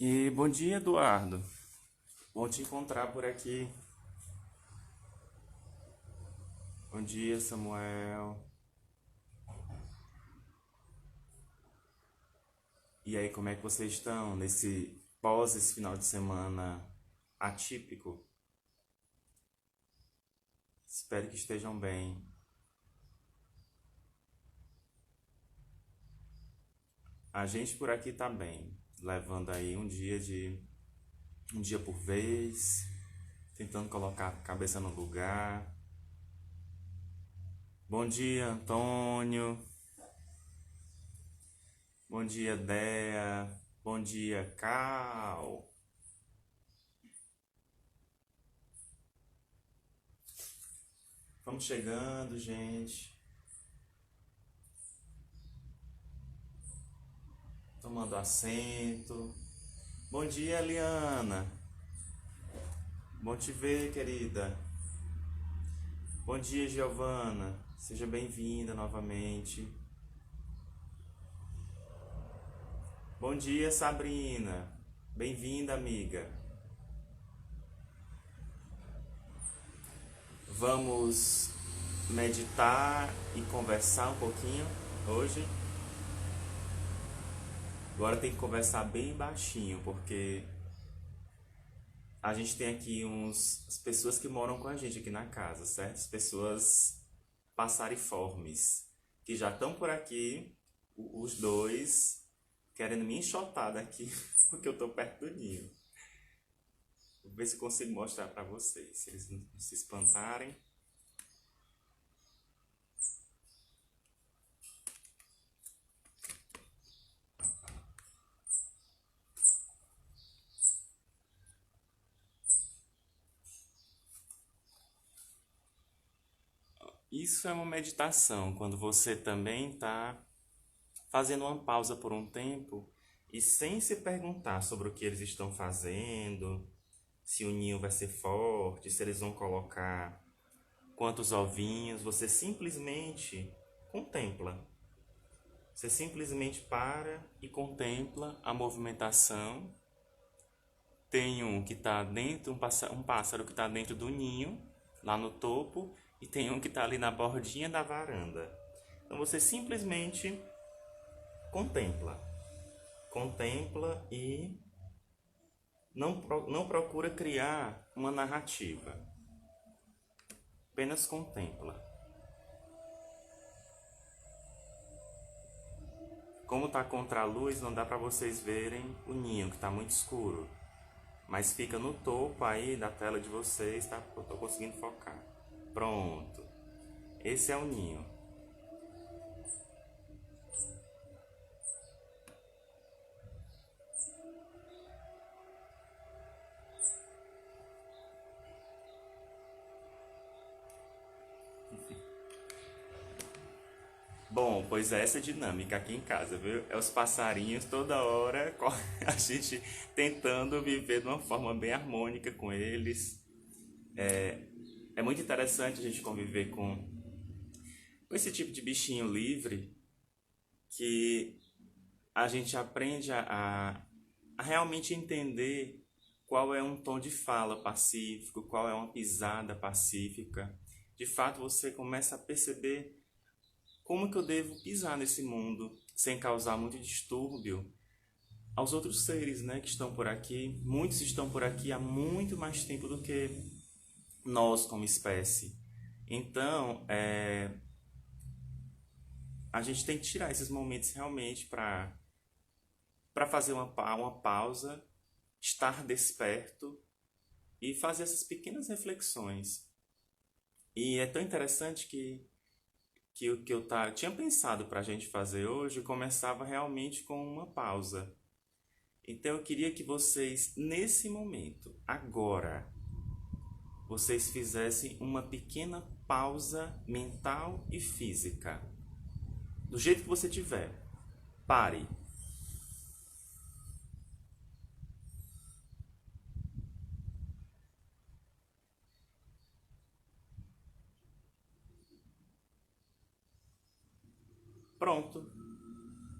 E bom dia, Eduardo. Bom te encontrar por aqui. Bom dia, Samuel. E aí, como é que vocês estão esse final de semana atípico? Espero que estejam bem. A gente por aqui tá bem, levando aí um dia por vez, tentando colocar a cabeça no lugar. Bom dia, Antônio. Bom dia, Dea. Bom dia, Cal. Vamos chegando, gente. Tomando assento. Bom dia, Eliana. Bom te ver, querida. Bom dia, Giovana. Seja bem-vinda novamente. Bom dia, Sabrina. Bem-vinda, amiga. Vamos meditar e conversar um pouquinho hoje. Agora tem que conversar bem baixinho, porque a gente tem aqui as pessoas que moram com a gente aqui na casa, certo? As pessoas passariformes, que já estão por aqui, os dois, querendo me enxotar daqui, porque eu tô perto do ninho. Vou ver se consigo mostrar pra vocês, se eles não se espantarem. Isso é uma meditação, quando você também está fazendo uma pausa por um tempo e sem se perguntar sobre o que eles estão fazendo, se o ninho vai ser forte, se eles vão colocar quantos ovinhos, você simplesmente contempla. Você simplesmente para e contempla a movimentação. Tem um que está dentro, um pássaro que está dentro do ninho, lá no topo, e tem um que está ali na bordinha da varanda. Então você simplesmente contempla. Contempla e não procura criar uma narrativa. Apenas contempla. Como está contra a luz, não dá para vocês verem o ninho, que está muito escuro. Mas fica no topo aí da tela de vocês, tá? Eu estou conseguindo focar. Pronto. Esse é o ninho. Bom, pois é essa dinâmica aqui em casa, viu? É os passarinhos toda hora, a gente tentando viver de uma forma bem harmônica com eles. É muito interessante a gente conviver com esse tipo de bichinho livre que a gente aprende a realmente entender qual é um tom de fala pacífico, qual é uma pisada pacífica. De fato, você começa a perceber como que eu devo pisar nesse mundo sem causar muito distúrbio aos outros seres, né, que estão por aqui. Muitos estão por aqui há muito mais tempo do que nós como espécie. Então, a gente tem que tirar esses momentos realmente para fazer uma pausa, estar desperto e fazer essas pequenas reflexões. E é tão interessante que o que tinha pensado para a gente fazer hoje começava realmente com uma pausa. Então eu queria que vocês, nesse momento, agora, vocês fizessem uma pequena pausa mental e física. Do jeito que você tiver. Pare. Pronto.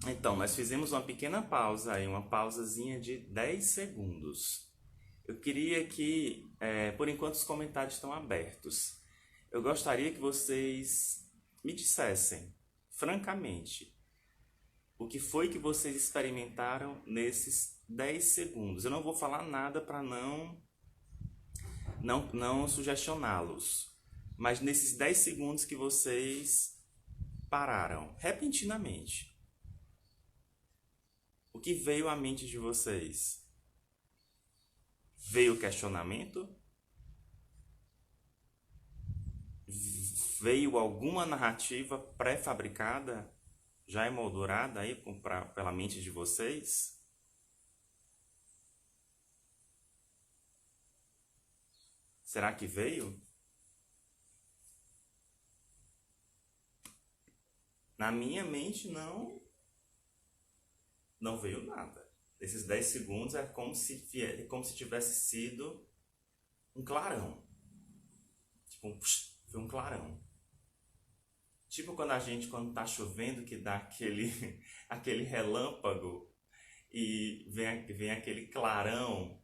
Então, nós fizemos uma pequena pausa aí, uma pausazinha de 10 segundos. Eu queria que, por enquanto, os comentários estão abertos. Eu gostaria que vocês me dissessem, francamente, o que foi que vocês experimentaram nesses 10 segundos. Eu não vou falar nada para não sugestioná-los, mas nesses 10 segundos que vocês pararam, repentinamente, o que veio à mente de vocês? Veio questionamento? Veio alguma narrativa pré-fabricada, já emoldurada aí pela mente de vocês? Será que veio? Na minha mente não veio nada. Esses 10 segundos é como se tivesse sido um clarão. Tipo, foi um clarão. Tipo quando tá chovendo, que dá aquele relâmpago e vem aquele clarão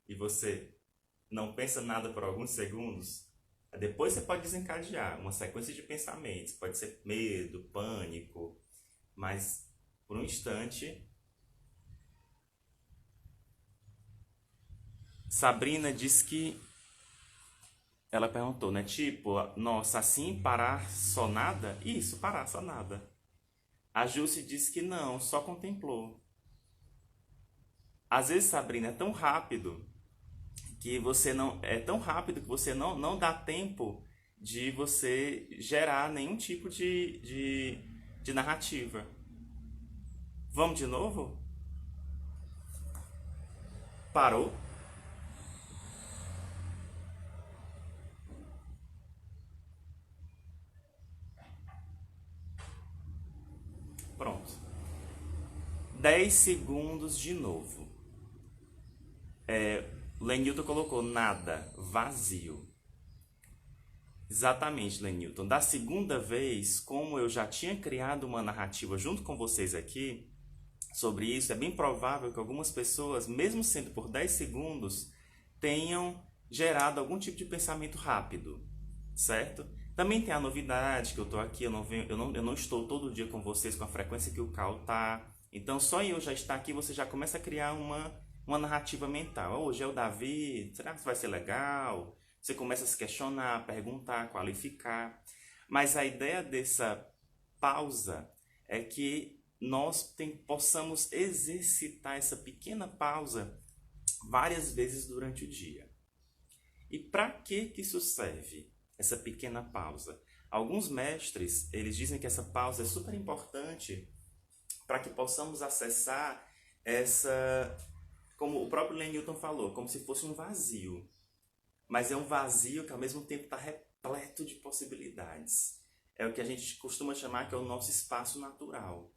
e você não pensa nada por alguns segundos. Depois você pode desencadear uma sequência de pensamentos. Pode ser medo, pânico, mas por um instante. Sabrina disse que ela perguntou, né? Tipo, nossa, assim parar só nada? Isso, parar só nada. A Jússi disse que não, só contemplou. Às vezes, Sabrina, é tão rápido que você não. É tão rápido que você não dá tempo de você gerar nenhum tipo de narrativa. Vamos de novo? Parou? Pronto. 10 segundos de novo. Lenilton colocou nada, vazio. Exatamente, Lenilton. Da segunda vez, como eu já tinha criado uma narrativa junto com vocês aqui sobre isso, é bem provável que algumas pessoas, mesmo sendo por 10 segundos, tenham gerado algum tipo de pensamento rápido, certo? Também tem a novidade que eu estou aqui, eu não estou todo dia com vocês com a frequência que o Cal tá. Então, só em eu já estar aqui, você já começa a criar uma narrativa mental. Hoje é o Davi, será que isso vai ser legal? Você começa a se questionar, perguntar, qualificar. Mas a ideia dessa pausa é que nós possamos exercitar essa pequena pausa várias vezes durante o dia. E para que isso serve, essa pequena pausa? Alguns mestres, eles dizem que essa pausa é super importante para que possamos acessar essa, como o próprio Lenilton falou, como se fosse um vazio. Mas é um vazio que ao mesmo tempo está repleto de possibilidades. É o que a gente costuma chamar que é o nosso espaço natural,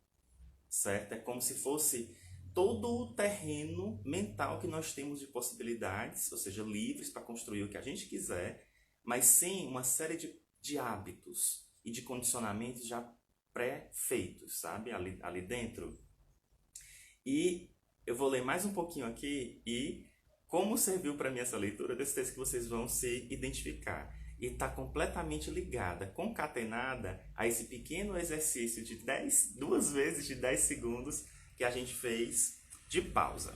certo? É como se fosse todo o terreno mental que nós temos de possibilidades, ou seja, livres para construir o que a gente quiser, mas sem uma série de hábitos e de condicionamentos já pré-feitos, sabe? Ali dentro. E eu vou ler mais um pouquinho aqui e como serviu para mim essa leitura, desse texto que vocês vão se identificar. E está completamente ligada, concatenada a esse pequeno exercício de 2 vezes de 10 segundos que a gente fez de pausa.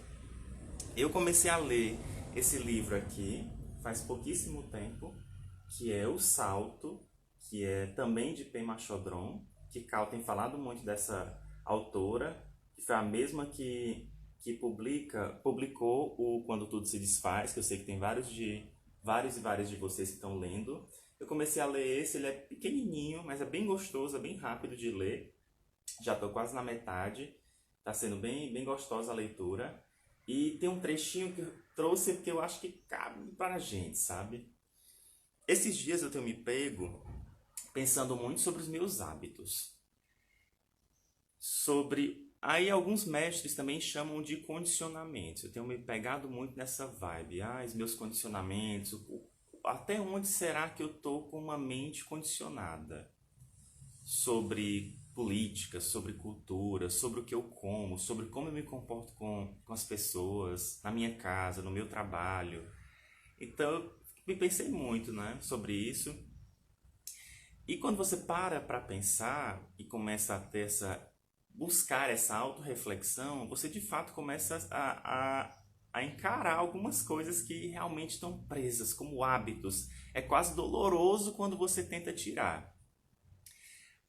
Eu comecei a ler esse livro aqui faz pouquíssimo tempo, que é O Salto, que é também de Pema Chodron, que Cal tem falado muito dessa autora, que foi a mesma que publicou o Quando Tudo Se Desfaz, que eu sei que tem vários e várias de vocês que estão lendo. Eu comecei a ler esse, ele é pequenininho, mas é bem gostoso, é bem rápido de ler. Já estou quase na metade, está sendo bem gostosa a leitura. E tem um trechinho que eu trouxe porque eu acho que cabe para a gente, sabe? Esses dias eu tenho me pego pensando muito sobre os meus hábitos. Aí alguns mestres também chamam de condicionamentos. Eu tenho me pegado muito nessa vibe. Os meus condicionamentos. Até onde será que eu estou com uma mente condicionada? sobre política, sobre cultura, sobre o que eu como, sobre como eu me comporto com as pessoas, na minha casa, no meu trabalho. Então, eu me pensei muito, né, sobre isso. E quando você para pensar e começa a ter buscar essa autorreflexão, você de fato começa a encarar algumas coisas que realmente estão presas, como hábitos. É quase doloroso quando você tenta tirar.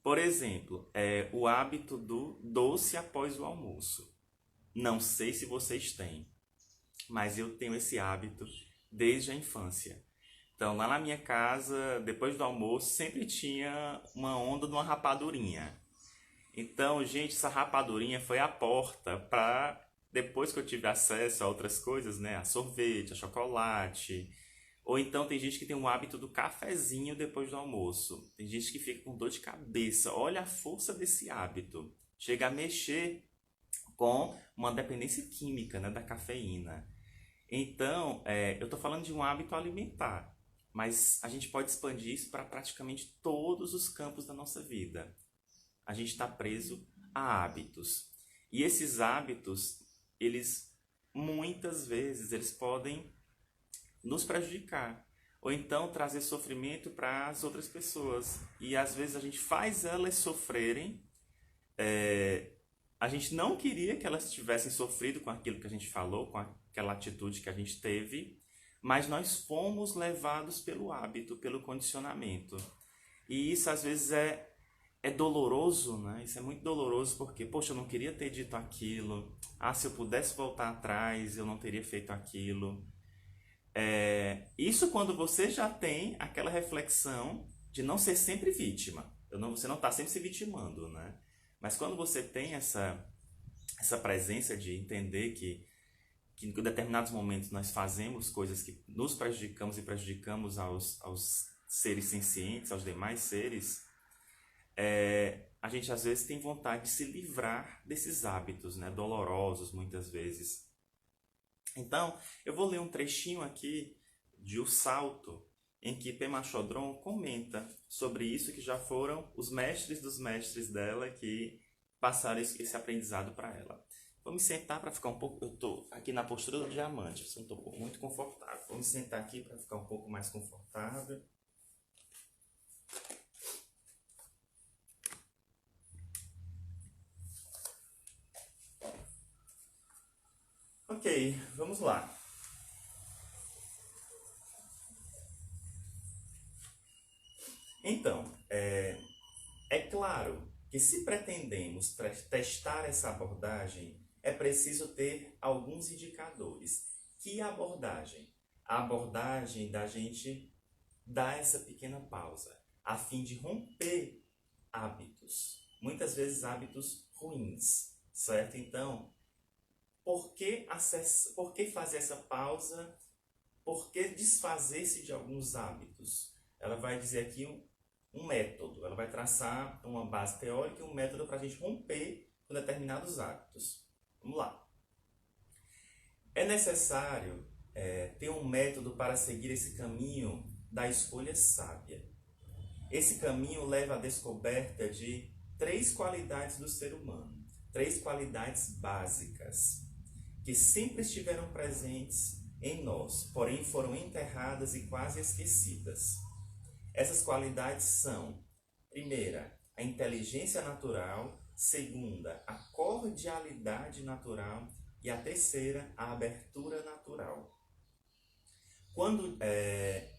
Por exemplo, o hábito do doce após o almoço. Não sei se vocês têm, mas eu tenho esse hábito desde a infância. Então, lá na minha casa, depois do almoço, sempre tinha uma onda de uma rapadurinha. Então, gente, essa rapadurinha foi a porta para depois que eu tive acesso a outras coisas, né, a sorvete, a chocolate. Ou então tem gente que tem o hábito do cafezinho depois do almoço. Tem gente que fica com dor de cabeça. Olha a força desse hábito. Chega a mexer com uma dependência química, né, da cafeína. Então, eu estou falando de um hábito alimentar, mas a gente pode expandir isso para praticamente todos os campos da nossa vida. A gente está preso a hábitos. E esses hábitos, eles muitas vezes eles podem nos prejudicar ou então trazer sofrimento para as outras pessoas. E às vezes a gente faz elas sofrerem. A gente não queria que elas tivessem sofrido com aquilo que a gente falou, com aquela atitude que a gente teve, mas nós fomos levados pelo hábito, pelo condicionamento. E isso às vezes é doloroso, né? Isso é muito doloroso porque, poxa, eu não queria ter dito aquilo. Ah, se eu pudesse voltar atrás, eu não teria feito aquilo. Isso quando você já tem aquela reflexão de não ser sempre vítima. Você não está sempre se vitimando, né? Mas quando você tem essa presença de entender que em determinados momentos nós fazemos coisas que nos prejudicamos e prejudicamos aos seres sencientes, aos demais seres, a gente às vezes tem vontade de se livrar desses hábitos, né, dolorosos muitas vezes. Então, eu vou ler um trechinho aqui de O Salto, em que Pema Chodron comenta sobre isso, que já foram os mestres dos mestres dela que passaram esse aprendizado para ela. Vou me sentar para ficar um pouco... Eu estou aqui na postura do diamante, eu não estou muito confortável. Vou me sentar aqui para ficar um pouco mais confortável. Ok, vamos lá. Então, é claro que se pretendemos testar essa abordagem, é preciso ter alguns indicadores. Que abordagem? A abordagem da gente dar essa pequena pausa, a fim de romper hábitos, muitas vezes hábitos ruins, certo? Então, por que fazer essa pausa? Por que desfazer-se de alguns hábitos? Ela vai dizer aqui um método, ela vai traçar uma base teórica e um método para a gente romper com determinados hábitos. Vamos lá. É necessário ter um método para seguir esse caminho da escolha sábia. Esse caminho leva à descoberta de 3 qualidades do ser humano, 3 qualidades básicas, que sempre estiveram presentes em nós, porém foram enterradas e quase esquecidas. Essas qualidades são: primeira, a inteligência natural; segunda, a cordialidade natural; e a terceira, a abertura natural. Quando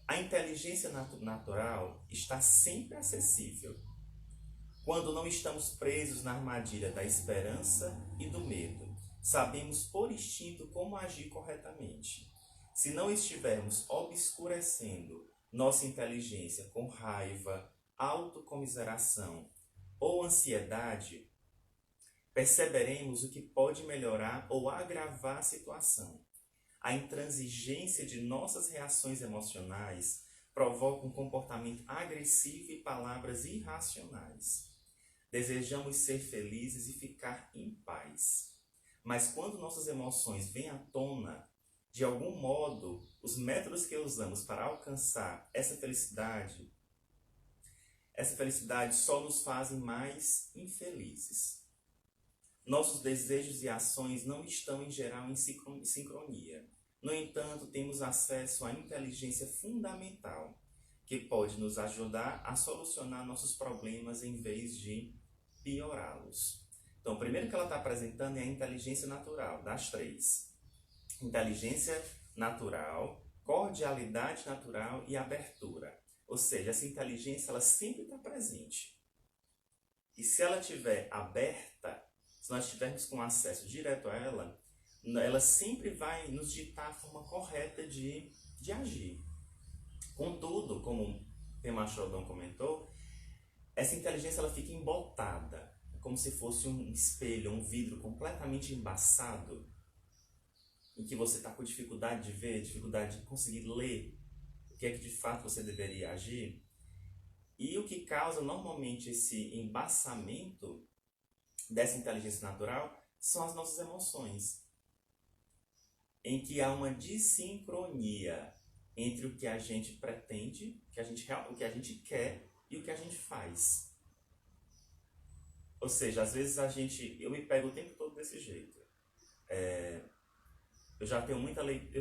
a inteligência natural está sempre acessível, quando não estamos presos na armadilha da esperança e do medo, sabemos por instinto como agir corretamente. Se não estivermos obscurecendo nossa inteligência com raiva, autocomiseração ou ansiedade, perceberemos o que pode melhorar ou agravar a situação. A intransigência de nossas reações emocionais provoca um comportamento agressivo e palavras irracionais. Desejamos ser felizes e ficar em paz. Mas quando nossas emoções vêm à tona, de algum modo, os métodos que usamos para alcançar essa felicidade, essa felicidade só nos fazem mais infelizes. Nossos desejos e ações não estão, em geral, em sincronia. No entanto, temos acesso à inteligência fundamental, que pode nos ajudar a solucionar nossos problemas em vez de piorá-los. Então, o primeiro que ela está apresentando é a inteligência natural, das três. Inteligência natural, cordialidade natural e abertura. Ou seja, essa inteligência ela sempre está presente. E se ela estiver aberta, se nós estivermos com acesso direto a ela sempre vai nos ditar a forma correta de agir. Contudo, como o Pema Chodron comentou, essa inteligência ela fica embotada, como se fosse um espelho, um vidro completamente embaçado, em que você está com dificuldade de ver, dificuldade de conseguir ler o que é que de fato você deveria agir. E o que causa normalmente esse embaçamento dessa inteligência natural são as nossas emoções, em que há uma dissincronia entre o que a gente pretende, o que a gente quer e o que a gente faz. Ou seja, às vezes eu me pego o tempo todo desse jeito. Eu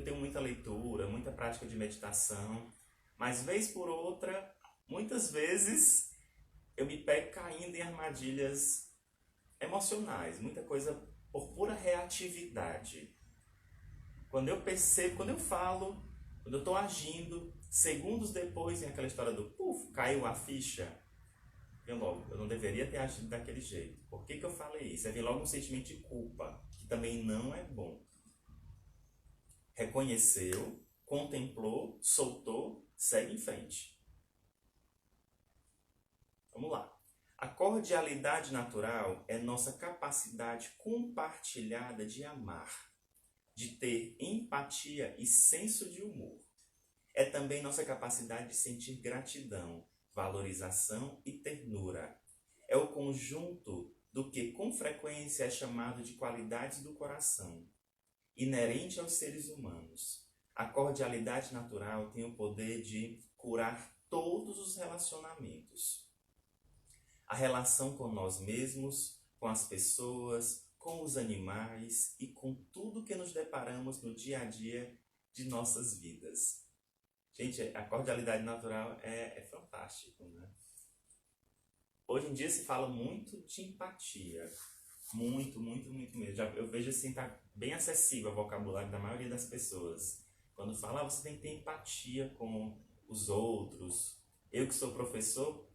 tenho muita leitura, muita prática de meditação, mas vez por outra, muitas vezes eu me pego caindo em armadilhas emocionais, muita coisa por pura reatividade. Quando eu percebo, quando eu falo, quando eu estou agindo, segundos depois vem aquela história do caiu a ficha. Vem logo, eu não deveria ter agido daquele jeito. Por que eu falei isso? Aí vem logo um sentimento de culpa, que também não é bom. Reconheceu, contemplou, soltou, segue em frente. Vamos lá. A cordialidade natural é nossa capacidade compartilhada de amar, de ter empatia e senso de humor. É também nossa capacidade de sentir gratidão, valorização e ternura. É o conjunto do que com frequência é chamado de qualidades do coração, inerente aos seres humanos. A cordialidade natural tem o poder de curar todos os relacionamentos. A relação com nós mesmos, com as pessoas, com os animais e com tudo que nos deparamos no dia a dia de nossas vidas. Gente, a cordialidade natural é fantástico, né? Hoje em dia se fala muito de empatia. Muito, muito, muito mesmo. Eu vejo assim, tá bem acessível ao vocabulário da maioria das pessoas. Quando fala, você tem que ter empatia com os outros. Eu que sou professor,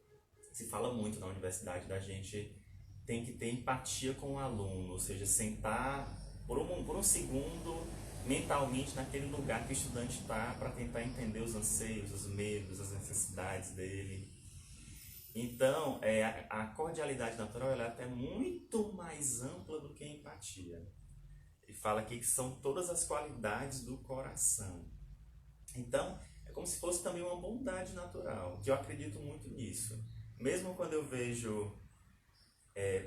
se fala muito na universidade da gente tem que ter empatia com o aluno, ou seja, sentar por um segundo mentalmente naquele lugar que o estudante está para tentar entender os anseios, os medos, as necessidades dele. Então, a cordialidade natural ela é até muito mais ampla do que a empatia. Ele fala aqui que são todas as qualidades do coração. Então, é como se fosse também uma bondade natural, que eu acredito muito nisso. Mesmo quando eu vejo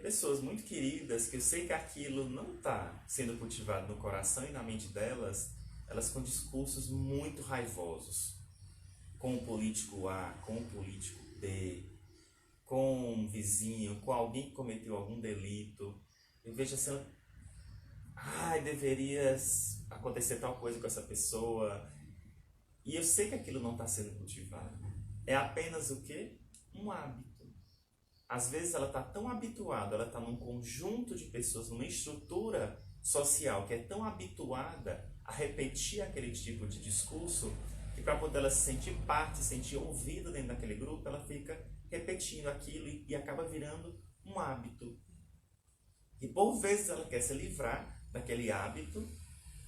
pessoas muito queridas, que eu sei que aquilo não está sendo cultivado no coração e na mente delas, elas com discursos muito raivosos, com o político A, com o político B, com um vizinho, com alguém que cometeu algum delito. Eu vejo assim, deveria acontecer tal coisa com essa pessoa. E eu sei que aquilo não está sendo cultivado. É apenas o quê? Um hábito. Às vezes ela está tão habituada, ela está num conjunto de pessoas, numa estrutura social que é tão habituada a repetir aquele tipo de discurso, que para poder ela se sentir parte, se sentir ouvida dentro daquele grupo, ela fica repetindo aquilo e acaba virando um hábito. E por vezes ela quer se livrar daquele hábito,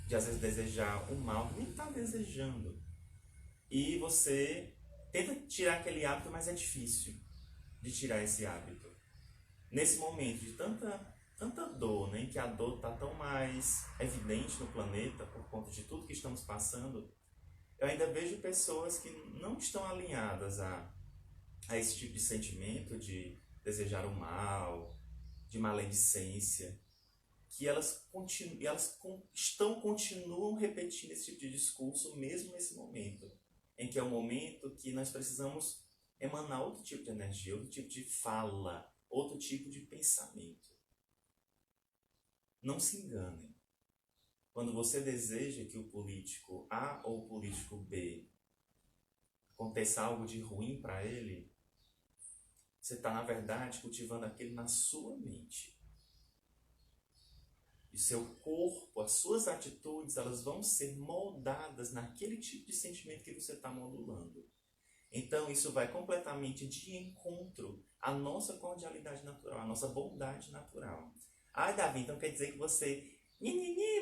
de às vezes desejar o mal que nem está desejando. E você tenta tirar aquele hábito, mas é difícil de tirar esse hábito. Nesse momento de tanta dor, né, em que a dor está tão mais evidente no planeta por conta de tudo que estamos passando, eu ainda vejo pessoas que não estão alinhadas a esse tipo de sentimento de desejar o mal, de maledicência, que elas continuam repetindo esse tipo de discurso mesmo nesse momento, em que é um momento que nós precisamos emanar outro tipo de energia, outro tipo de fala, outro tipo de pensamento. Não se enganem. Quando você deseja que o político A ou o político B aconteça algo de ruim para ele, você está, na verdade, cultivando aquilo na sua mente. E seu corpo, as suas atitudes, elas vão ser moldadas naquele tipo de sentimento que você está modulando. Então, isso vai completamente de encontro à nossa cordialidade natural, à nossa bondade natural. Ai, Davi, então quer dizer que você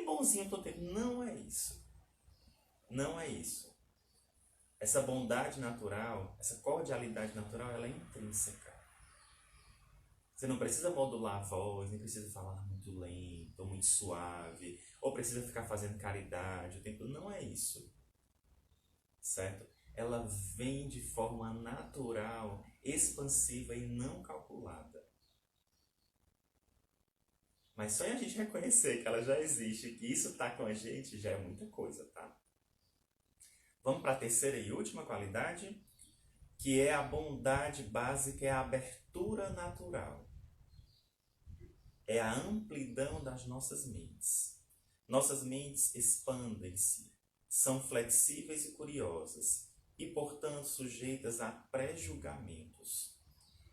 bonzinho todo tempo. Não é isso. Não é isso. Essa bondade natural, essa cordialidade natural, ela é intrínseca. Você não precisa modular a voz, nem precisa falar muito lento, ou muito suave, ou precisa ficar fazendo caridade o tempo. Não é isso. Certo? Ela vem de forma natural, expansiva e não calculada. Mas só em a gente reconhecer que ela já existe, que isso está com a gente, já é muita coisa, tá? Vamos para a terceira e última qualidade, que é a bondade básica, é a abertura natural. É a amplidão das nossas mentes. Nossas mentes expandem-se, são flexíveis e curiosas, e, portanto, sujeitas a pré-julgamentos.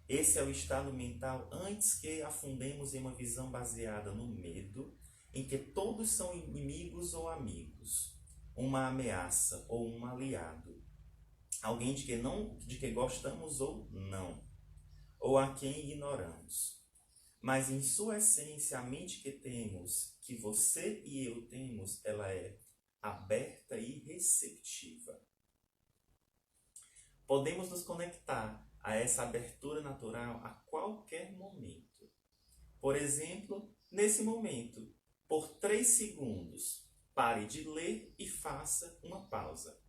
Esse é o estado mental antes que afundemos em uma visão baseada no medo, em que todos são inimigos ou amigos, uma ameaça ou um aliado, alguém de que gostamos ou não, ou a quem ignoramos. Mas em sua essência, a mente que temos, que você e eu temos, ela é aberta e receptiva. Podemos nos conectar a essa abertura natural a qualquer momento. Por exemplo, nesse momento, por 3 segundos, pare de ler e faça uma pausa.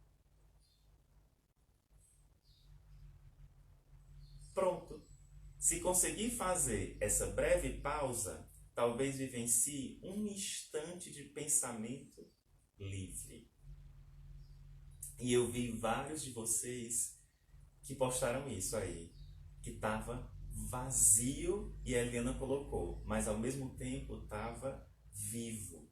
Pronto. Se conseguir fazer essa breve pausa, talvez vivencie um instante de pensamento livre. E eu vi vários de vocês que postaram isso aí, que estava vazio, e a Eliana colocou, mas ao mesmo tempo estava vivo.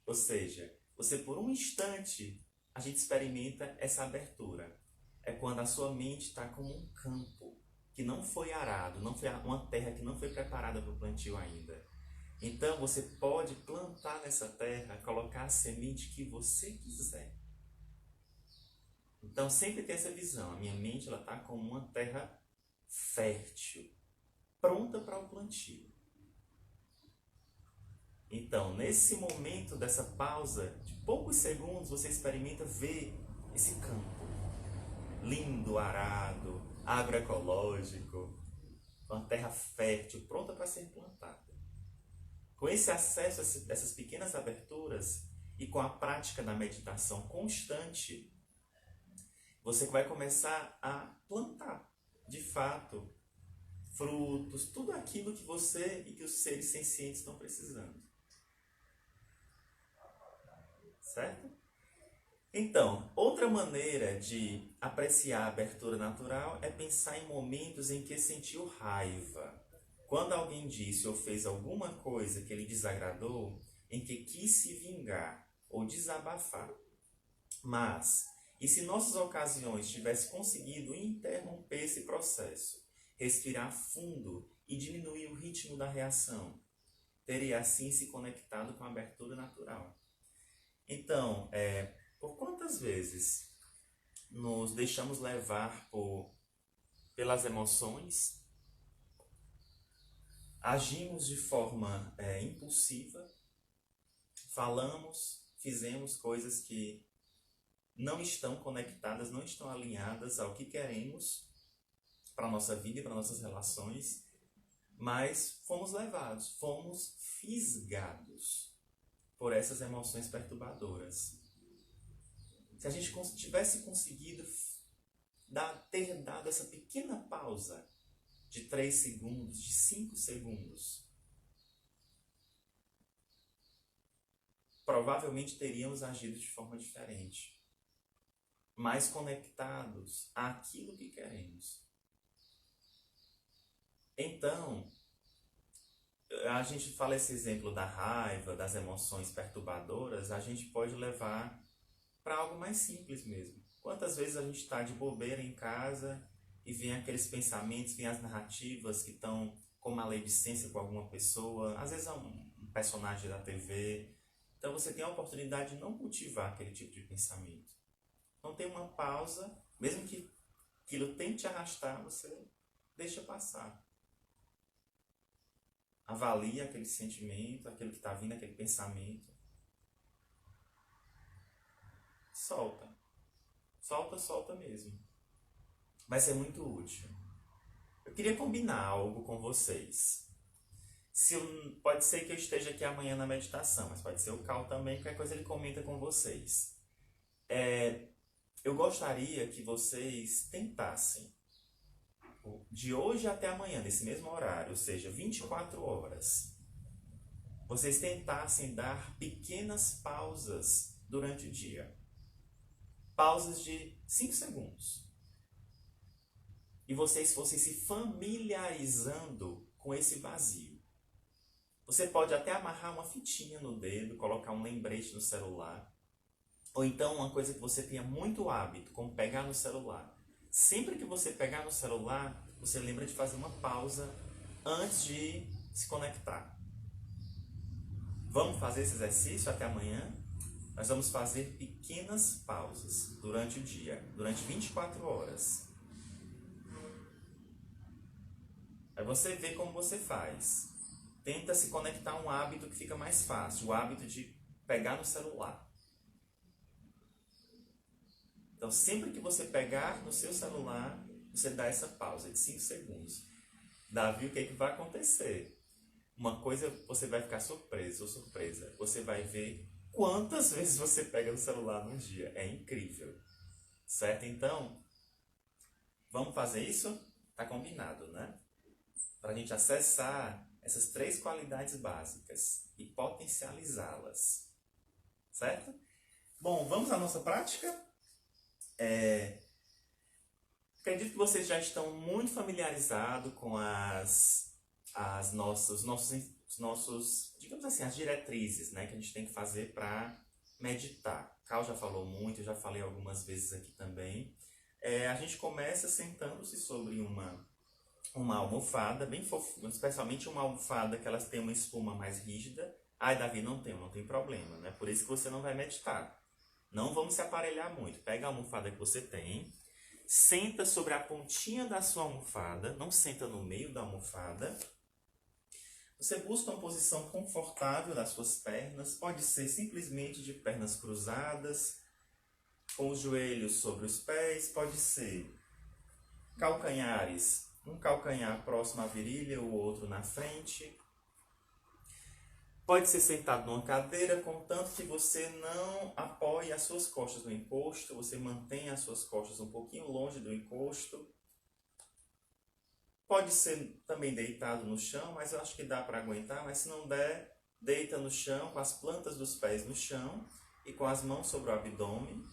Ou seja, você por um instante, a gente experimenta essa abertura. É quando a sua mente está como um campo que não foi arado, não foi uma terra que não foi preparada para o plantio ainda. Então você pode plantar nessa terra, colocar a semente que você quiser. Então sempre tem essa visão. A minha mente está como uma terra fértil, pronta para o plantio. Então, nesse momento dessa pausa, de poucos segundos, você experimenta ver esse campo lindo, arado, agroecológico, uma terra fértil, pronta para ser plantada. Com esse acesso a essas pequenas aberturas e com a prática da meditação constante, você vai começar a plantar, de fato, frutos, tudo aquilo que você e que os seres sencientes estão precisando. Certo? Então, outra maneira de apreciar a abertura natural é pensar em momentos em que sentiu raiva. Quando alguém disse ou fez alguma coisa que lhe desagradou, em que quis se vingar ou desabafar. Mas, e se nossas ocasiões tivesse conseguido interromper esse processo, respirar fundo e diminuir o ritmo da reação, teria assim se conectado com a abertura natural. Então, por quantas vezes nos deixamos levar pelas emoções, agimos de forma impulsiva, falamos, fizemos coisas que não estão conectadas, não estão alinhadas ao que queremos para a nossa vida e para nossas relações, mas fomos levados, fomos fisgados por essas emoções perturbadoras. Se a gente tivesse conseguido ter dado essa pequena pausa de 3 segundos, de 5 segundos, provavelmente teríamos agido de forma diferente. mais conectados àquilo que queremos. Então, a gente fala esse exemplo da raiva, das emoções perturbadoras, a gente pode levar para algo mais simples mesmo. Quantas vezes a gente está de bobeira em casa e vem aqueles pensamentos, vem as narrativas que estão com maledicência com alguma pessoa, às vezes é um personagem da TV. Então você tem a oportunidade de não cultivar aquele tipo de pensamento. Não tem uma pausa, mesmo que aquilo tente arrastar, você deixa passar. Avalia aquele sentimento, aquilo que está vindo, aquele pensamento. Solta. Solta mesmo. Vai ser muito útil. Eu queria combinar algo com vocês. Pode ser que eu esteja aqui amanhã na meditação, mas pode ser o Cal também, qualquer coisa ele comenta com vocês. Eu gostaria que vocês tentassem, de hoje até amanhã, nesse mesmo horário, ou seja, 24 horas, vocês tentassem dar pequenas pausas durante o dia. Pausas de 5 segundos. E vocês fossem se familiarizando com esse vazio. Você pode até amarrar uma fitinha no dedo, colocar um lembrete no celular. Ou então uma coisa que você tenha muito hábito, como pegar no celular. Sempre que você pegar no celular, você lembra de fazer uma pausa antes de se conectar. Vamos fazer esse exercício até amanhã? Nós vamos fazer pequenas pausas durante o dia, durante 24 horas. Aí você vê como você faz. Tenta se conectar a um hábito que fica mais fácil, o hábito de pegar no celular. Então, sempre que você pegar no seu celular, você dá essa pausa de 5 segundos. Davi, o que vai acontecer? Uma coisa, você vai ficar surpreso ou surpresa. Você vai ver quantas vezes você pega no celular num dia. É incrível. Certo? Então, vamos fazer isso? Tá combinado, né? Para a gente acessar essas 3 qualidades básicas e potencializá-las. Certo? Bom, vamos à nossa prática? Acredito que vocês já estão muito familiarizados com os nossos, digamos assim, as diretrizes, né, que a gente tem que fazer para meditar. Cal já falou muito, eu já falei algumas vezes aqui também. A gente começa sentando-se sobre uma almofada bem fofinha, especialmente uma almofada que elas têm uma espuma mais rígida. Ai, Davi, não tem problema, né? Por isso que você não vai meditar. Não vamos se aparelhar muito. Pega a almofada que você tem, senta sobre a pontinha da sua almofada, não senta no meio da almofada. Você busca uma posição confortável das suas pernas, pode ser simplesmente de pernas cruzadas, com os joelhos sobre os pés, pode ser calcanhares, um calcanhar próximo à virilha, o outro na frente. Pode ser sentado numa cadeira, contanto que você não apoie as suas costas no encosto, você mantenha as suas costas um pouquinho longe do encosto. Pode ser também deitado no chão, mas eu acho que dá para aguentar, mas se não der, deita no chão, com as plantas dos pés no chão e com as mãos sobre o abdômen.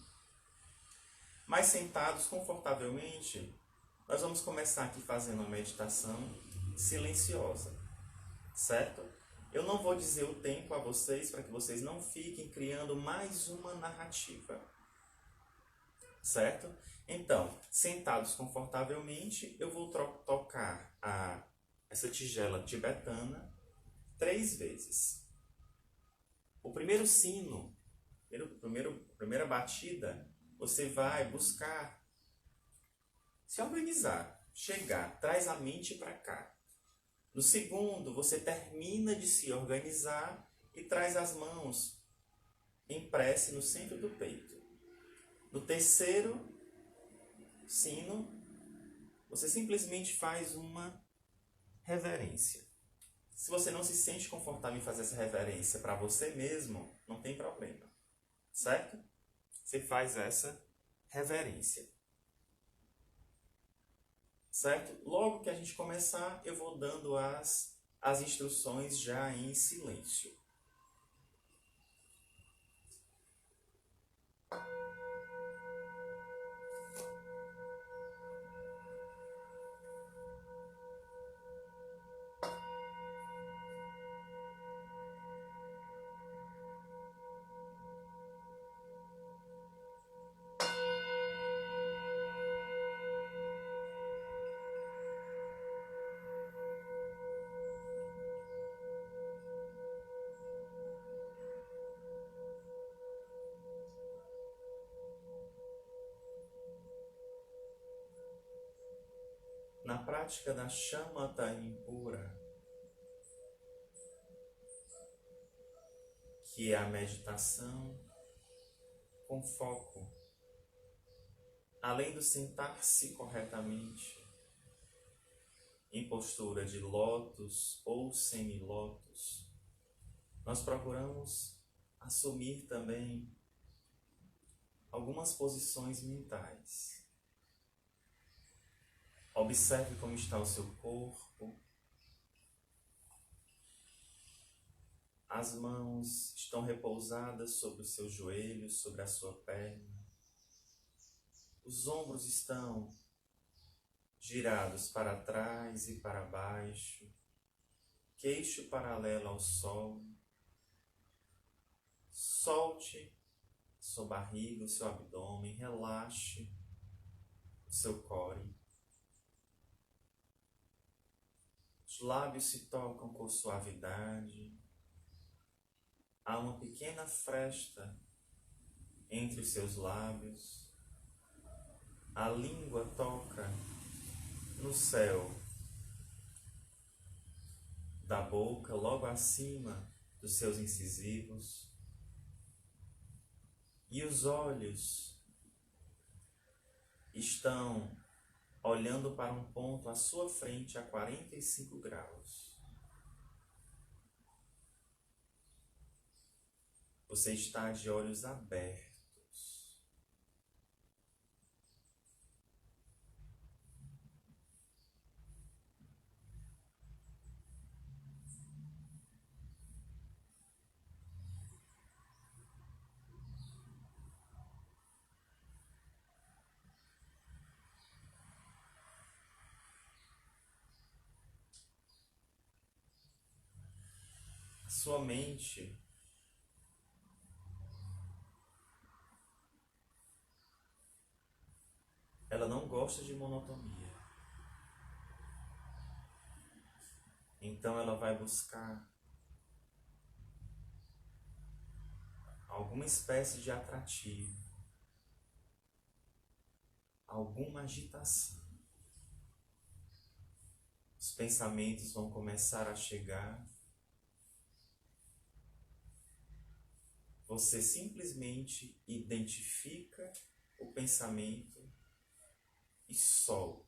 Mas sentados confortavelmente, nós vamos começar aqui fazendo uma meditação silenciosa, certo? Eu não vou dizer o tempo a vocês para que vocês não fiquem criando mais uma narrativa, certo? Então, sentados confortavelmente, eu vou tocar essa tigela tibetana 3 vezes. O primeiro sino, primeira batida, você vai buscar se organizar, chegar, traz a mente para cá. No segundo, você termina de se organizar e traz as mãos em prece no centro do peito. No terceiro sino, você simplesmente faz uma reverência. Se você não se sente confortável em fazer essa reverência para você mesmo, não tem problema, certo? Você faz essa reverência. Certo? Logo que a gente começar, eu vou dando as instruções já em silêncio. prática da shamatha impura, que é a meditação com foco, além do sentar-se corretamente em postura de lótus ou semilótus, nós procuramos assumir também algumas posições mentais. Observe como está o seu corpo. As mãos estão repousadas sobre os seus joelhos, sobre a sua perna. Os ombros estão girados para trás e para baixo, queixo paralelo ao solo. Solte sua barriga, o seu abdômen, relaxe o seu core. Os lábios se tocam com suavidade. Há uma pequena fresta entre os seus lábios. A língua toca no céu da boca, logo acima dos seus incisivos. E os olhos estão olhando para um ponto à sua frente a 45 graus. Você está de olhos abertos. A sua mente ela não gosta de monotonia. Então ela vai buscar alguma espécie de atrativo, alguma agitação. Os pensamentos vão começar a chegar. Você simplesmente identifica o pensamento e solta.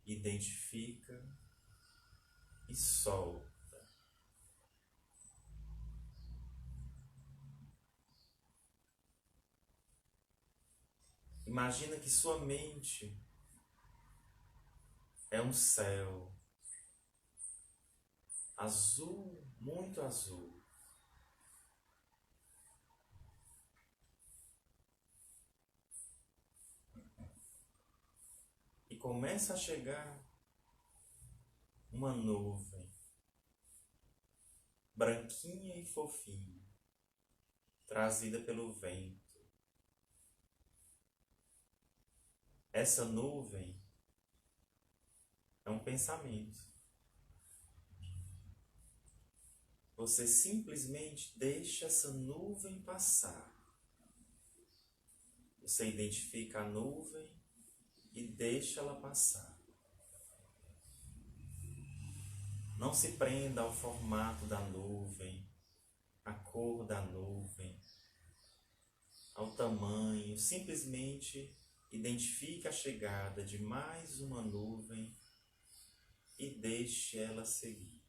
Identifica e solta. Imagina que sua mente é um céu azul, muito azul. E começa a chegar uma nuvem, branquinha e fofinha, trazida pelo vento. Essa nuvem é um pensamento. Você simplesmente deixa essa nuvem passar. Você identifica a nuvem e deixa ela passar. Não se prenda ao formato da nuvem, à cor da nuvem, ao tamanho. Simplesmente identifique a chegada de mais uma nuvem e deixe ela seguir.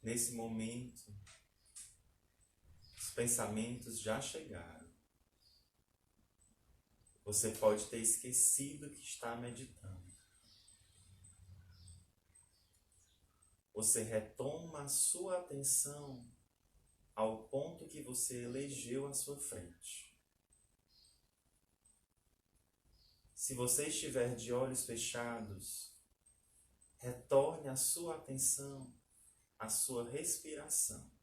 nesse momento, os pensamentos já chegaram. Você pode ter esquecido que está meditando. Você retoma a sua atenção ao ponto que você elegeu à sua frente. Se você estiver de olhos fechados, retorne a sua atenção à sua respiração.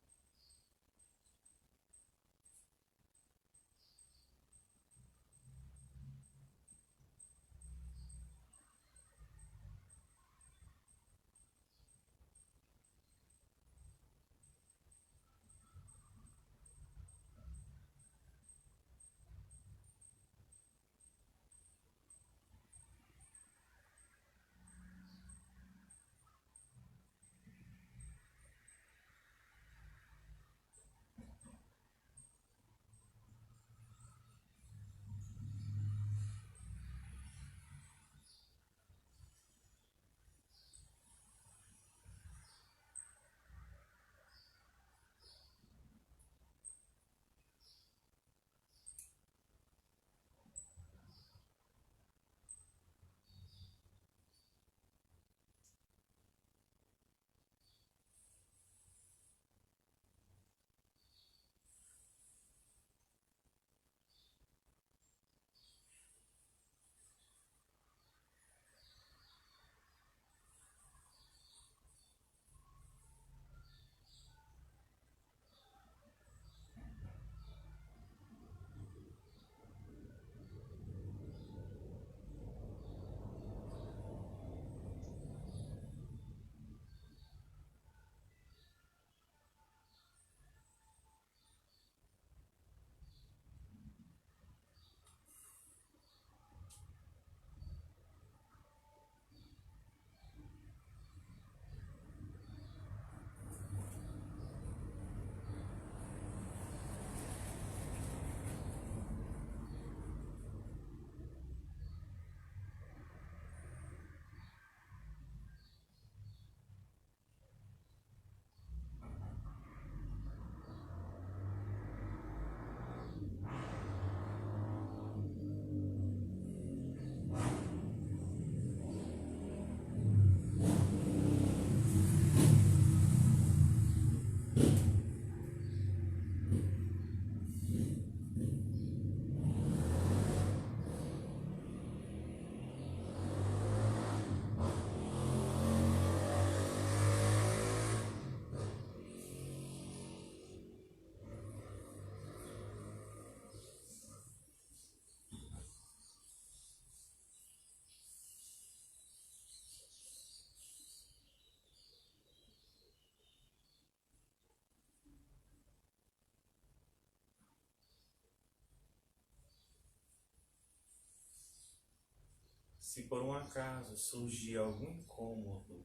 Se por um acaso surgir algum incômodo,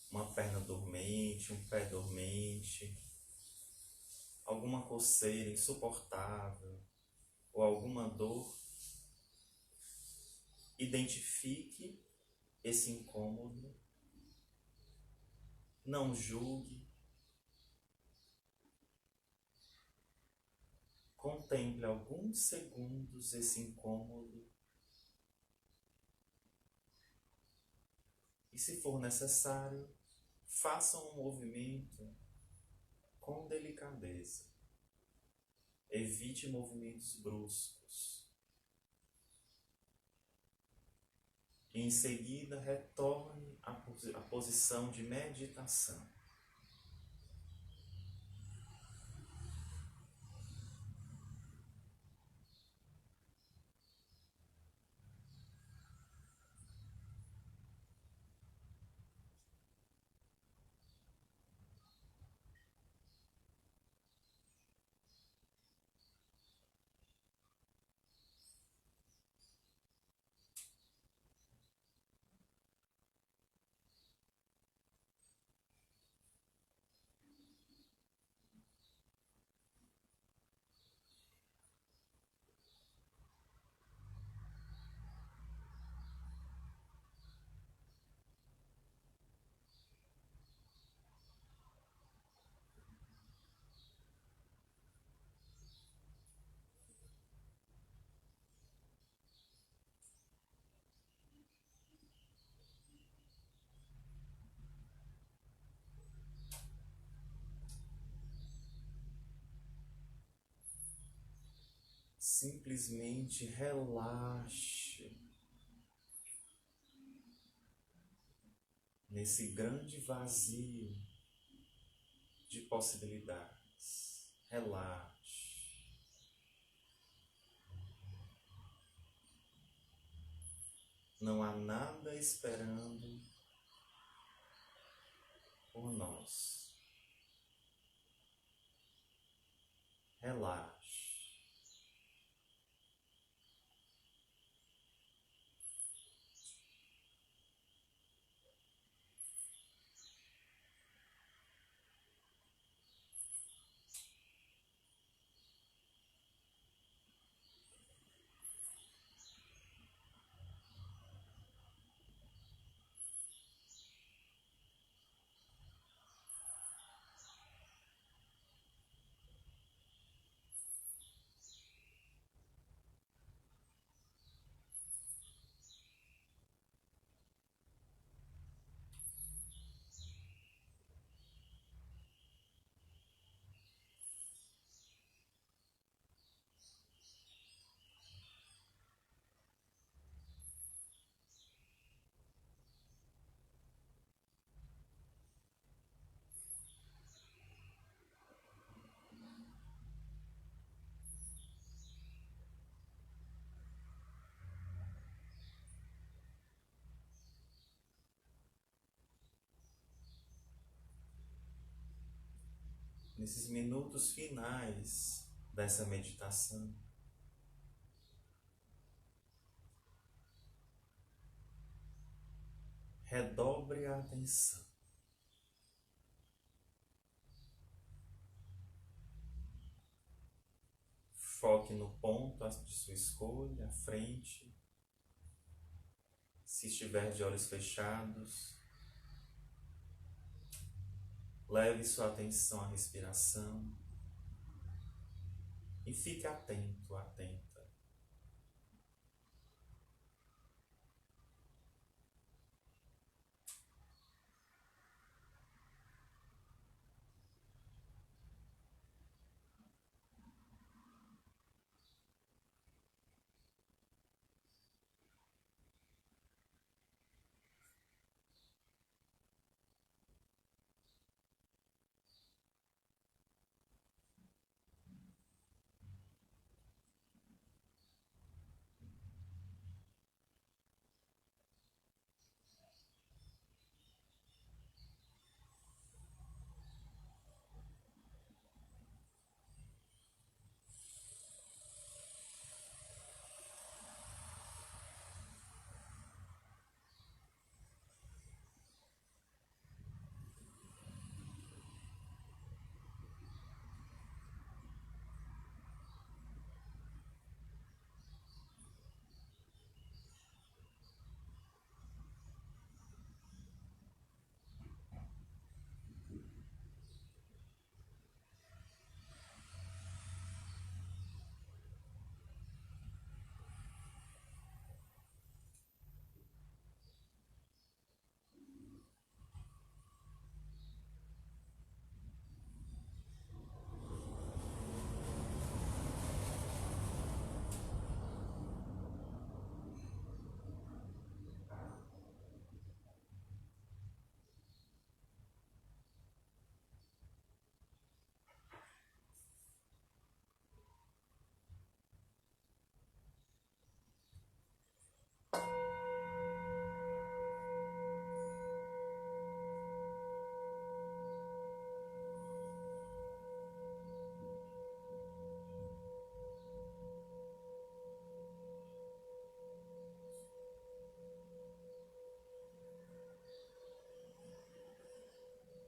uma perna dormente, um pé dormente, alguma coceira insuportável ou alguma dor, identifique esse incômodo, não julgue, contemple alguns segundos esse incômodo e, se for necessário, faça um movimento com delicadeza. Evite movimentos bruscos. E em seguida retorne à posição de meditação. simplesmente relaxe nesse grande vazio de possibilidades. Relaxe. Não há nada esperando por nós. Relaxe. Nesses minutos finais dessa meditação, redobre a atenção. Foque no ponto de sua escolha, à frente. Se estiver de olhos fechados, leve sua atenção à respiração e fique atento, atenta.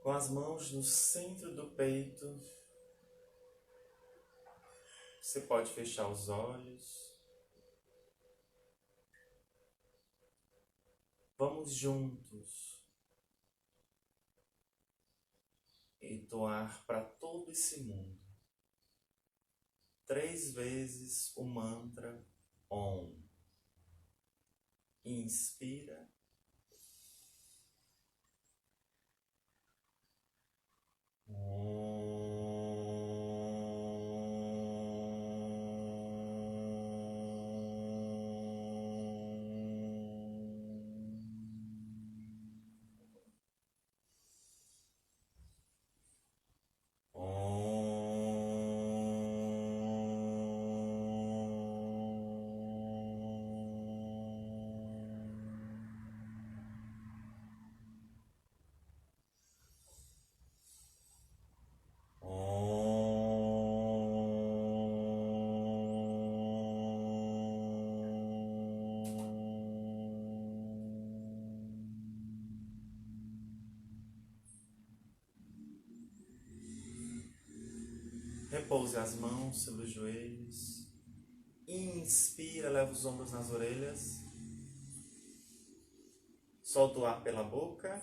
Com as mãos no centro do peito, você pode fechar os olhos. Vamos juntos entoar para todo esse mundo 3 vezes o mantra OM. Inspira. OM. Repouse as mãos sobre os joelhos. Inspira, leva os ombros nas orelhas. Solta o ar pela boca.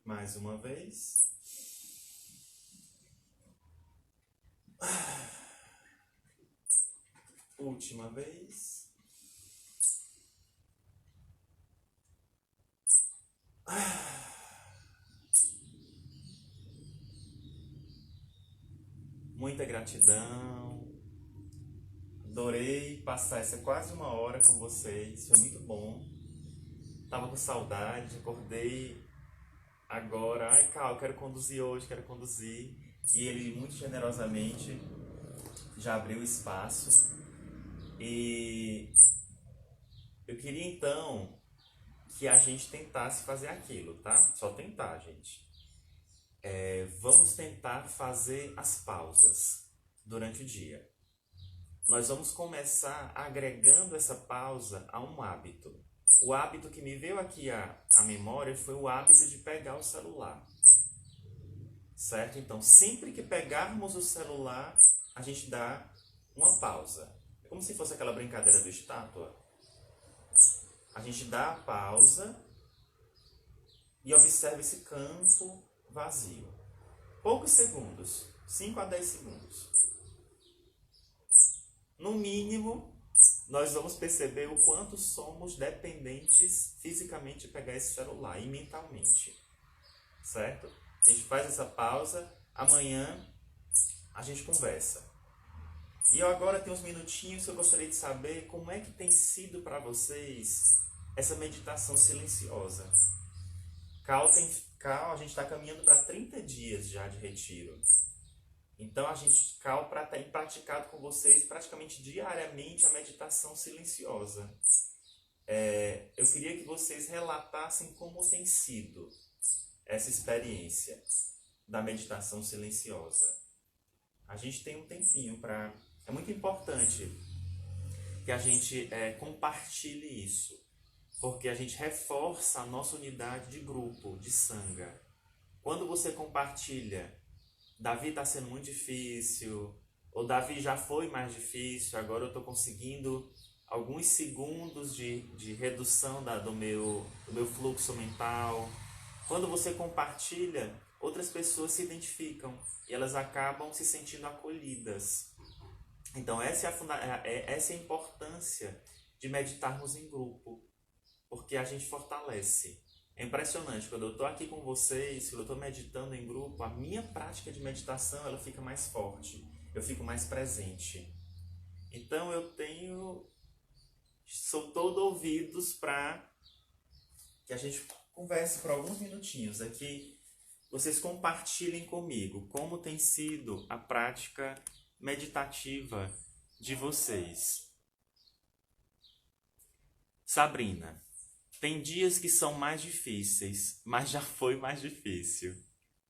Mais uma vez. Última vez. Muita gratidão. Adorei passar essa quase uma hora com vocês. Foi muito bom. Tava com saudade, acordei agora. Ai, Cal, quero conduzir hoje, quero conduzir. E ele muito generosamente já abriu espaço. E eu queria então que a gente tentasse fazer aquilo, tá? Só tentar, gente. Vamos tentar fazer as pausas durante o dia. Nós vamos começar agregando essa pausa a um hábito. O hábito que me veio aqui à memória foi o hábito de pegar o celular. Certo? Então, sempre que pegarmos o celular, a gente dá uma pausa. É como se fosse aquela brincadeira do estátua. A gente dá a pausa e observa esse campo vazio. Poucos segundos, 5 a 10 segundos. No mínimo, nós vamos perceber o quanto somos dependentes fisicamente de pegar esse celular e mentalmente. Certo? A gente faz essa pausa, amanhã a gente conversa. E eu agora tenho uns minutinhos que eu gostaria de saber como é que tem sido para vocês essa meditação silenciosa. Cal, a gente está caminhando para 30 dias já de retiro. Então, Cal tem praticado com vocês praticamente diariamente a meditação silenciosa. Eu queria que vocês relatassem como tem sido essa experiência da meditação silenciosa. A gente tem um tempinho para... É muito importante que a gente compartilhe isso, porque a gente reforça a nossa unidade de grupo, de sangha. Quando você compartilha, Davi está sendo muito difícil, ou Davi já foi mais difícil, agora eu estou conseguindo alguns segundos de redução do meu fluxo mental. Quando você compartilha, outras pessoas se identificam e elas acabam se sentindo acolhidas. Então essa é a importância de meditarmos em grupo, porque a gente fortalece. É impressionante, quando eu estou aqui com vocês, quando eu estou meditando em grupo, a minha prática de meditação ela fica mais forte, eu fico mais presente. Então sou todo ouvidos para que a gente converse por alguns minutinhos aqui, vocês compartilhem comigo como tem sido a prática meditativa de vocês. Sabrina, tem dias que são mais difíceis, mas já foi mais difícil.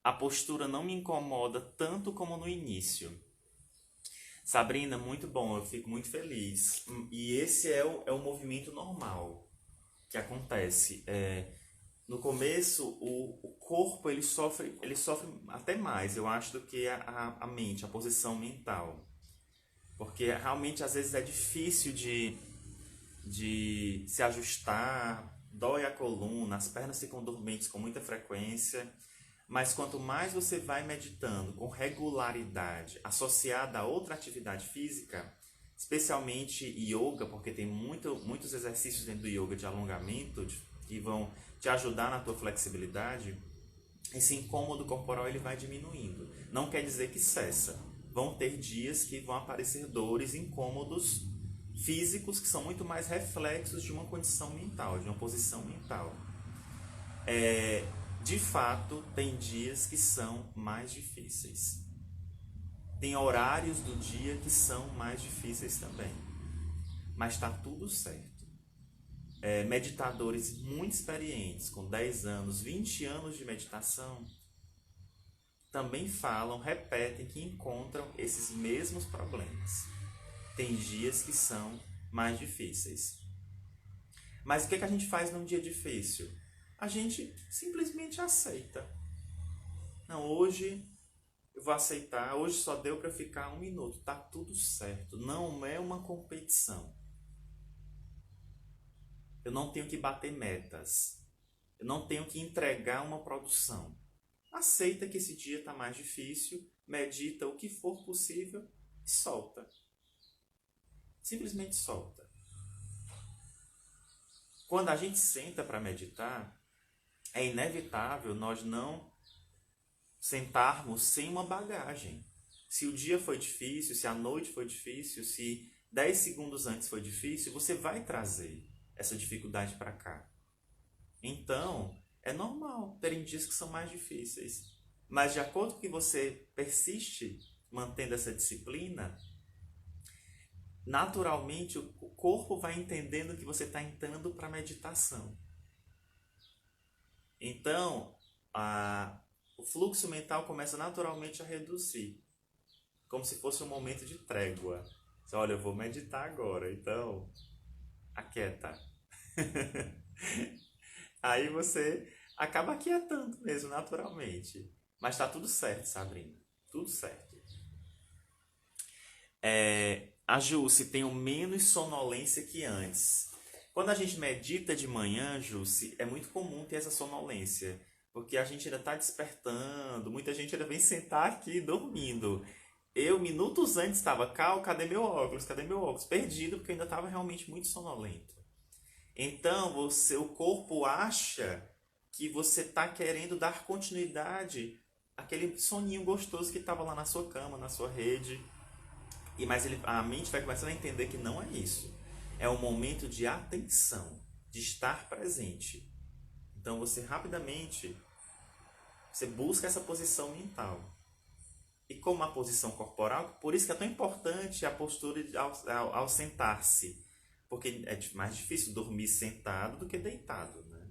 A postura não me incomoda tanto como no início. Sabrina, muito bom, eu fico muito feliz. E esse é o movimento normal que acontece. No começo, o corpo ele sofre até mais, eu acho, do que a mente, a posição mental. Porque realmente às vezes é difícil de se ajustar, dói a coluna, as pernas ficam dormentes com muita frequência. Mas quanto mais você vai meditando com regularidade, associada a outra atividade física, especialmente yoga, porque tem muitos exercícios dentro do yoga de alongamento que vão te ajudar na tua flexibilidade, esse incômodo corporal ele vai diminuindo. Não quer dizer que cessa. Vão ter dias que vão aparecer dores, incômodos físicos que são muito mais reflexos de uma condição mental, de uma posição mental. De fato, tem dias que são mais difíceis. Tem horários do dia que são mais difíceis também. Mas está tudo certo. Meditadores muito experientes, com 10 anos, 20 anos de meditação, também repetem que encontram esses mesmos problemas. Tem dias que são mais difíceis. Mas o que a gente faz num dia difícil? A gente simplesmente aceita. Não, hoje eu vou aceitar, hoje só deu para ficar 1 minuto, tá tudo certo. Não é uma competição. Eu não tenho que bater metas. Eu não tenho que entregar uma produção. Aceita que esse dia está mais difícil, medita o que for possível e solta. Simplesmente solta. Quando a gente senta para meditar, é inevitável nós não sentarmos sem uma bagagem. Se o dia foi difícil, se a noite foi difícil, se 10 segundos antes foi difícil, você vai trazer essa dificuldade para cá. Então, é normal terem dias que são mais difíceis. Mas de acordo com que você persiste mantendo essa disciplina, naturalmente o corpo vai entendendo que você está entrando para a meditação. Então, o fluxo mental começa naturalmente a reduzir, como se fosse um momento de trégua. Você, olha, eu vou meditar agora, então aquieta. Aí você acaba aquietando mesmo, naturalmente. Mas tá tudo certo, Sabrina. Tudo certo. A Jusce tem menos sonolência que antes. Quando a gente medita de manhã, Jusce, é muito comum ter essa sonolência. Porque a gente ainda está despertando, muita gente ainda vem sentar aqui dormindo. Eu, minutos antes, estava, cadê meu óculos? Cadê meu óculos? Perdido, porque eu ainda estava realmente muito sonolento. Então, o corpo acha que você está querendo dar continuidade àquele soninho gostoso que estava lá na sua cama, na sua rede. Mas a mente vai começando a entender que não é isso. É um momento de atenção, de estar presente. Então, você rapidamente busca essa posição mental. E como a posição corporal, por isso que é tão importante a postura ao sentar-se. Porque é mais difícil dormir sentado do que deitado, né?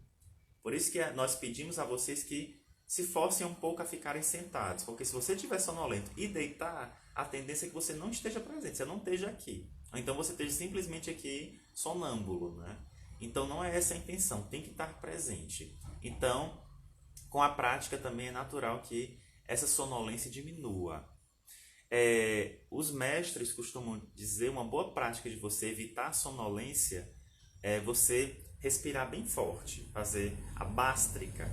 Por isso que nós pedimos a vocês que se forcem um pouco a ficarem sentados. Porque se você estiver sonolento e deitar, a tendência é que você não esteja presente, você não esteja aqui. Ou então você esteja simplesmente aqui sonâmbulo, né? Então não é essa a intenção, tem que estar presente. Então, com a prática também é natural que essa sonolência diminua. Os mestres costumam dizer, uma boa prática de você evitar a sonolência é você respirar bem forte, fazer a bástrica,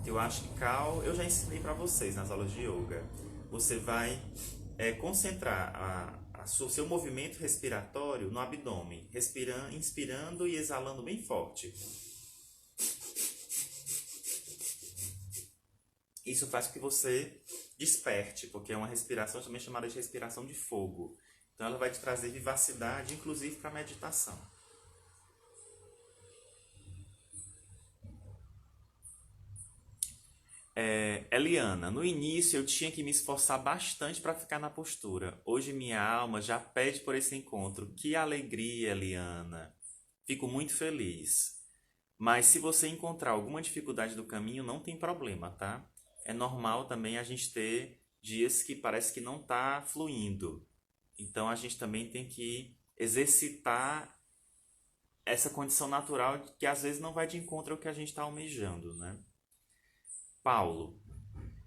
que eu acho que eu já ensinei para vocês nas aulas de yoga. Você vai concentrar o seu movimento respiratório no abdômen, inspirando e exalando bem forte. Isso faz com que você desperte, porque é uma respiração também chamada de respiração de fogo. Então ela vai te trazer vivacidade, inclusive para a meditação. Eliana, no início eu tinha que me esforçar bastante para ficar na postura. Hoje minha alma já pede por esse encontro. Que alegria, Eliana. Fico muito feliz. Mas se você encontrar alguma dificuldade do caminho, não tem problema, tá? É normal também a gente ter dias que parece que não está fluindo. Então a gente também tem que exercitar essa condição natural que às vezes não vai de encontro ao que a gente está almejando, né? Paulo,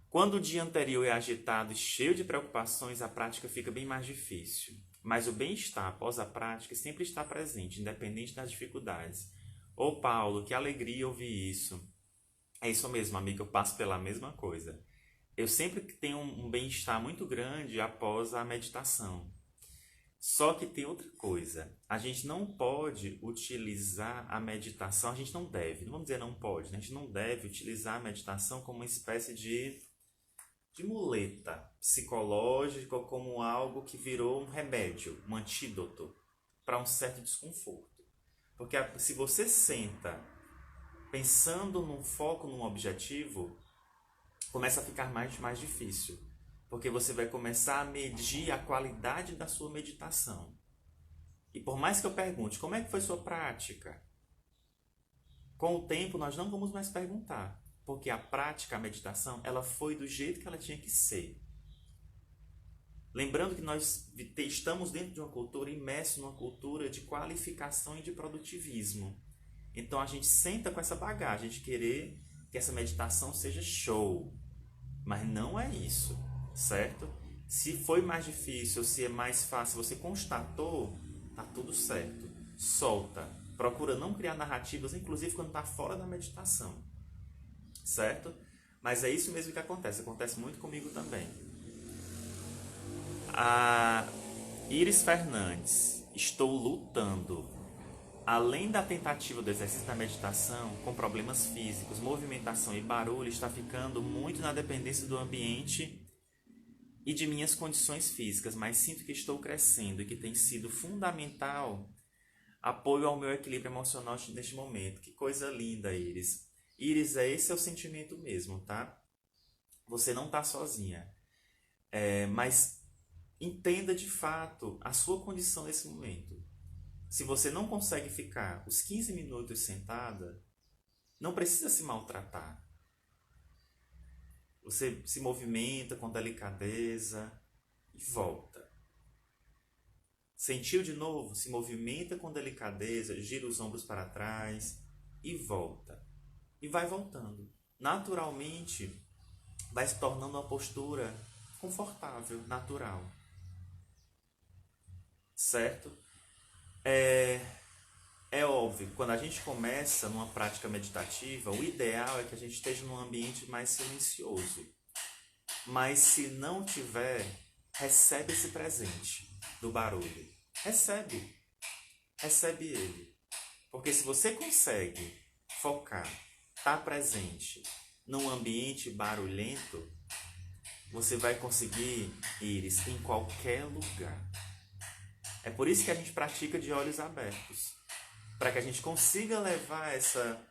quando o dia anterior é agitado e cheio de preocupações, a prática fica bem mais difícil. Mas o bem-estar após a prática sempre está presente, independente das dificuldades. Ô Paulo, que alegria ouvir isso. É isso mesmo, amiga, eu passo pela mesma coisa. Eu sempre tenho um bem-estar muito grande após a meditação. Só que tem outra coisa, a gente não pode utilizar a meditação, a gente não deve, não vamos dizer não pode, né? A gente não deve utilizar a meditação como uma espécie de muleta psicológica ou como algo que virou um remédio, um antídoto para um certo desconforto. Porque se você senta pensando num foco, num objetivo, começa a ficar mais difícil. Porque você vai começar a medir a qualidade da sua meditação. E por mais que eu pergunte, como é que foi sua prática? Com o tempo, nós não vamos mais perguntar. Porque a prática, a meditação, ela foi do jeito que ela tinha que ser. Lembrando que nós estamos dentro de uma cultura, imersos numa cultura de qualificação e de produtivismo. Então a gente senta com essa bagagem de querer que essa meditação seja show. Mas não é isso, certo? Se foi mais difícil, se é mais fácil, você constatou, tá tudo certo. Solta. Procura não criar narrativas, inclusive quando está fora da meditação, certo? Mas é isso mesmo que acontece muito comigo também. A Iris Fernandes, estou lutando. Além da tentativa do exercício da meditação, com problemas físicos, movimentação e barulho, está ficando muito na dependência do ambiente e de minhas condições físicas, mas sinto que estou crescendo e que tem sido fundamental apoio ao meu equilíbrio emocional neste momento. Que coisa linda, Iris. Iris, esse é o sentimento mesmo, tá? Você não está sozinha. Mas entenda de fato a sua condição nesse momento. Se você não consegue ficar os 15 minutos sentada, não precisa se maltratar. Você se movimenta com delicadeza e volta. Sentiu de novo? Se movimenta com delicadeza, gira os ombros para trás e volta. E vai voltando. Naturalmente, vai se tornando uma postura confortável, natural. Certo? É óbvio, quando a gente começa numa prática meditativa, o ideal é que a gente esteja num ambiente mais silencioso. Mas se não tiver, recebe esse presente do barulho. Recebe ele. Porque se você consegue focar, estar presente num ambiente barulhento, você vai conseguir ir em qualquer lugar. É por isso que a gente pratica de olhos abertos. Para que a gente consiga levar essa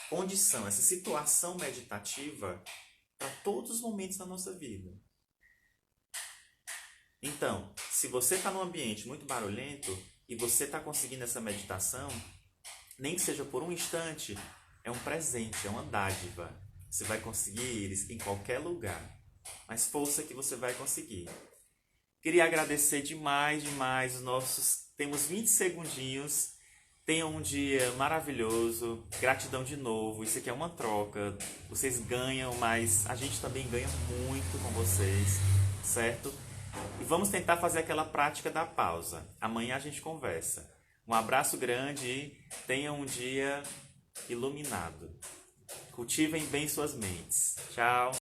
condição, essa situação meditativa para todos os momentos da nossa vida. Então, se você está num ambiente muito barulhento e você está conseguindo essa meditação, nem que seja por um instante, é um presente, é uma dádiva. Você vai conseguir ir em qualquer lugar. Mas força que você vai conseguir. Queria agradecer demais os nossos... Temos 20 segundinhos. Tenham um dia maravilhoso. Gratidão de novo. Isso aqui é uma troca. Vocês ganham, mas a gente também ganha muito com vocês, certo? E vamos tentar fazer aquela prática da pausa. Amanhã a gente conversa. Um abraço grande e tenham um dia iluminado. Cultivem bem suas mentes. Tchau!